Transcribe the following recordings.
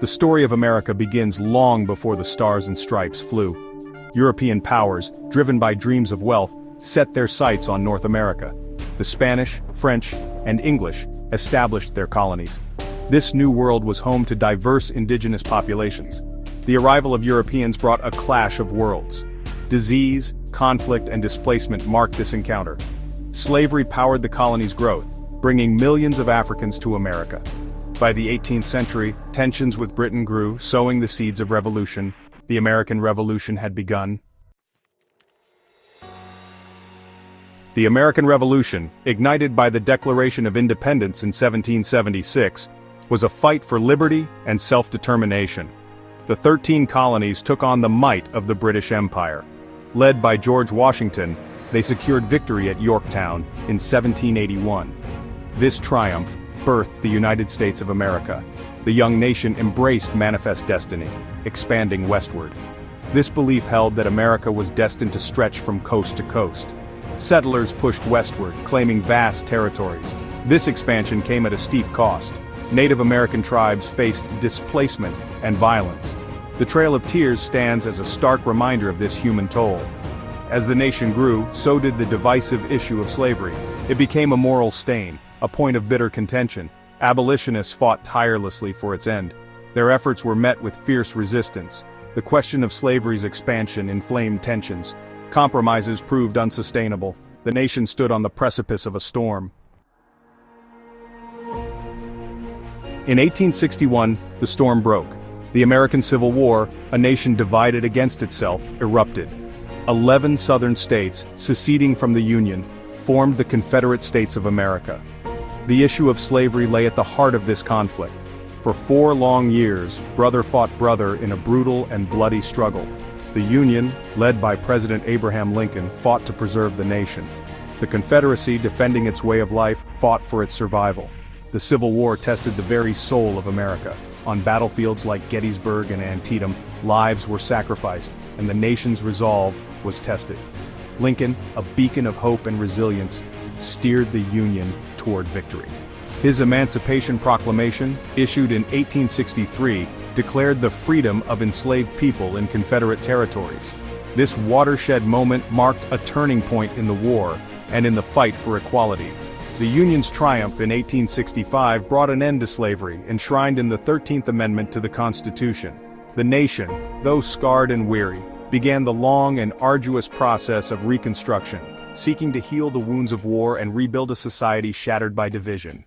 The story of America begins long before the stars and stripes flew. European powers, driven by dreams of wealth, set their sights on North America. The Spanish, French, and English established their colonies. This new world was home to diverse indigenous populations. The arrival of Europeans brought a clash of worlds. Disease, conflict, and displacement marked this encounter. Slavery powered the colony's growth, bringing millions of Africans to America. By the 18th century, tensions with Britain grew, sowing the seeds of revolution. The American Revolution had begun. The American Revolution, ignited by the Declaration of Independence in 1776, was a fight for liberty and self-determination. The 13 colonies took on the might of the British Empire. Led by George Washington, they secured victory at Yorktown in 1781. This triumph birthed the United States of America. The young nation embraced manifest destiny, expanding westward. This belief held that America was destined to stretch from coast to coast. Settlers pushed westward, claiming vast territories. This expansion came at a steep cost. Native American tribes faced displacement and violence. The Trail of Tears stands as a stark reminder of this human toll. As the nation grew, so did the divisive issue of slavery. It became a moral stain, a point of bitter contention. Abolitionists fought tirelessly for its end. Their efforts were met with fierce resistance. The question of slavery's expansion inflamed tensions. Compromises proved unsustainable. The nation stood on the precipice of a storm. In 1861, the storm broke. The American Civil War, a nation divided against itself, erupted. 11 southern states, seceding from the Union, formed the Confederate States of America. The issue of slavery lay at the heart of this conflict. For 4 long years, brother fought brother in a brutal and bloody struggle. The Union, led by President Abraham Lincoln, fought to preserve the nation. The Confederacy, defending its way of life, fought for its survival. The Civil War tested the very soul of America. On battlefields like Gettysburg and Antietam, lives were sacrificed, and the nation's resolve was tested. Lincoln, a beacon of hope and resilience, steered the Union toward victory. His Emancipation Proclamation, issued in 1863, declared the freedom of enslaved people in Confederate territories. This watershed moment marked a turning point in the war and in the fight for equality. The Union's triumph in 1865 brought an end to slavery, enshrined in the 13th Amendment to the Constitution. The nation, though scarred and weary, began the long and arduous process of reconstruction, seeking to heal the wounds of war and rebuild a society shattered by division.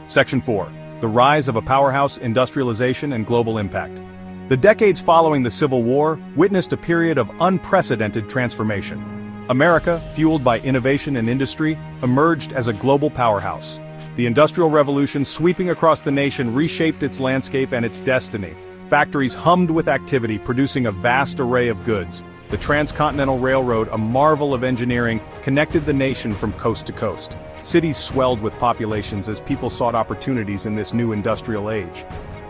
Section 4. The rise of a powerhouse, industrialization, and global impact. The decades following the Civil War witnessed a period of unprecedented transformation. America, fueled by innovation and industry, emerged as a global powerhouse. The Industrial Revolution sweeping across the nation reshaped its landscape and its destiny. Factories hummed with activity, producing a vast array of goods. The Transcontinental Railroad, a marvel of engineering, connected the nation from coast to coast. Cities swelled with populations as people sought opportunities in this new industrial age.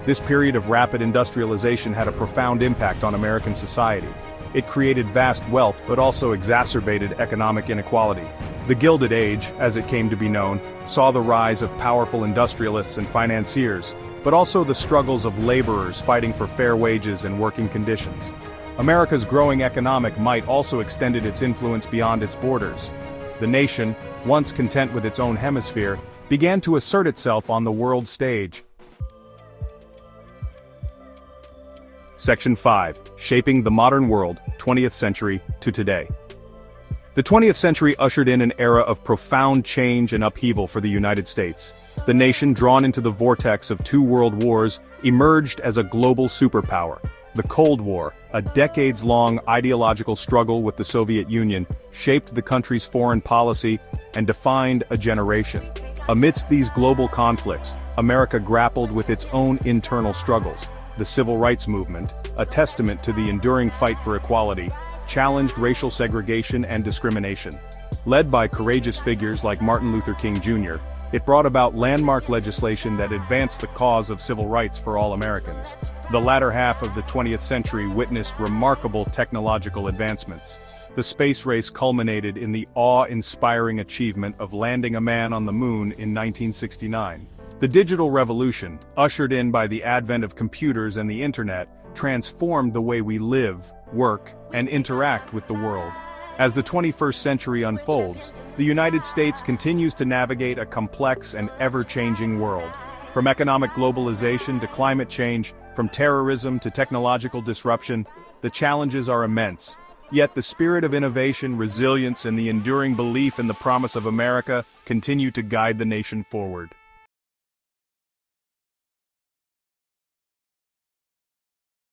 This period of rapid industrialization had a profound impact on American society. It created vast wealth but also exacerbated economic inequality. The Gilded Age, as it came to be known, saw the rise of powerful industrialists and financiers, but also the struggles of laborers fighting for fair wages and working conditions. America's growing economic might also extended its influence beyond its borders. The nation, once content with its own hemisphere, began to assert itself on the world stage. Section 5. Shaping the Modern World, 20th Century to Today. The 20th century ushered in an era of profound change and upheaval for the United States. The nation, drawn into the vortex of 2 world wars, emerged as a global superpower. The Cold War, a decades-long ideological struggle with the Soviet Union, shaped the country's foreign policy and defined a generation. Amidst these global conflicts, America grappled with its own internal struggles. The Civil Rights Movement, a testament to the enduring fight for equality, challenged racial segregation and discrimination. Led by courageous figures like Martin Luther King Jr., it brought about landmark legislation that advanced the cause of civil rights for all Americans. The latter half of the 20th century witnessed remarkable technological advancements. The space race culminated in the awe-inspiring achievement of landing a man on the moon in 1969. The digital revolution, ushered in by the advent of computers and the internet, transformed the way we live, work, and interact with the world. As the 21st century unfolds, the United States continues to navigate a complex and ever-changing world. From economic globalization to climate change, from terrorism to technological disruption, the challenges are immense. Yet the spirit of innovation, resilience, and the enduring belief in the promise of America continue to guide the nation forward.